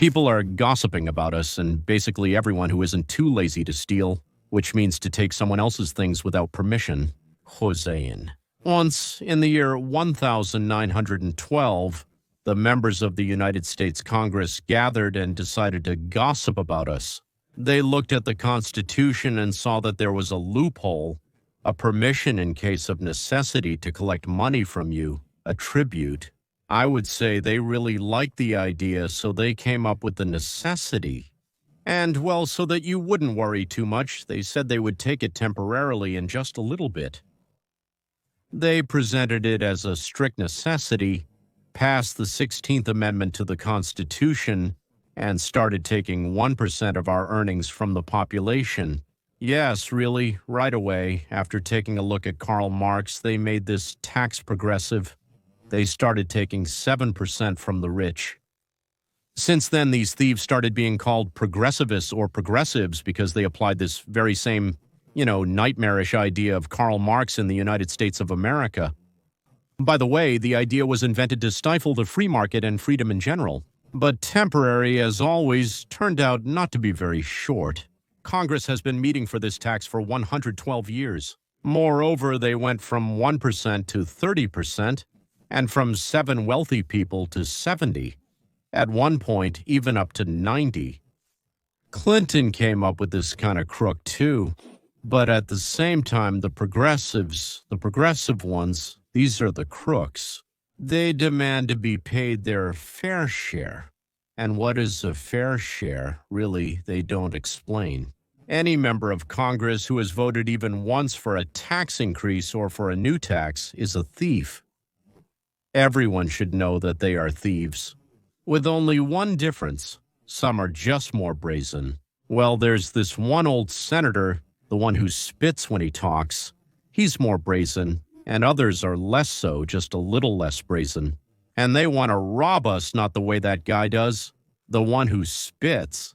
People are gossiping about us and basically everyone who isn't too lazy to steal, which means to take someone else's things without permission. Josein. Once, in the year 1912, the members of the United States Congress gathered and decided to gossip about us. They looked at the Constitution and saw that there was a loophole, a permission in case of necessity to collect money from you, a tribute. I would say they really liked the idea, so they came up with the necessity. And, well, so that you wouldn't worry too much, they said they would take it temporarily in just a little bit. They presented it as a strict necessity, passed the 16th Amendment to the Constitution, and started taking 1% of our earnings from the population. Yes, really, right away, after taking a look at Karl Marx, they made this tax progressive. They started taking 7% from the rich. Since then, these thieves started being called progressivists or progressives because they applied this very same, nightmarish idea of Karl Marx in the United States of America. By the way, the idea was invented to stifle the free market and freedom in general. But temporary, as always, turned out not to be very short. Congress has been meeting for this tax for 112 years. Moreover, they went from 1% to 30%, and from 7 wealthy people to 70. At one point, even up to 90. Clinton came up with this kind of crook too. But at the same time, the progressive ones, these are the crooks. They demand to be paid their fair share. And what is a fair share? Really, they don't explain. Any member of Congress who has voted even once for a tax increase or for a new tax is a thief. Everyone should know that they are thieves. With only one difference. Some are just more brazen. Well, there's this one old senator, the one who spits when he talks. He's more brazen, and others are less so, just a little less brazen. And they want to rob us, not the way that guy does. The one who spits,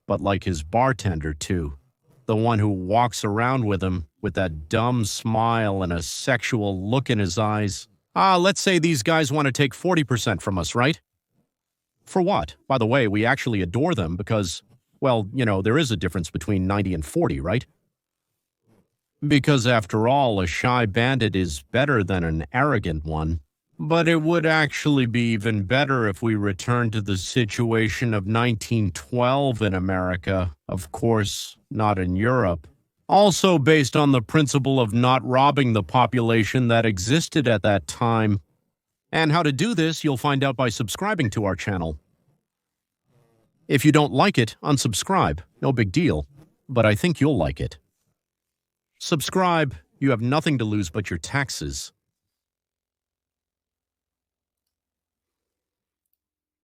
but like his bartender too. The one who walks around with him with that dumb smile and a sexual look in his eyes. Let's say these guys want to take 40% from us, right? For what? By the way, we actually adore them because, well, there is a difference between 90 and 40, right? Because after all, a shy bandit is better than an arrogant one. But it would actually be even better if we returned to the situation of 1912 in America. Of course, not in Europe. Also based on the principle of not robbing the population that existed at that time. And how to do this, you'll find out by subscribing to our channel. If you don't like it, unsubscribe. No big deal. But I think you'll like it. Subscribe. You have nothing to lose but your taxes.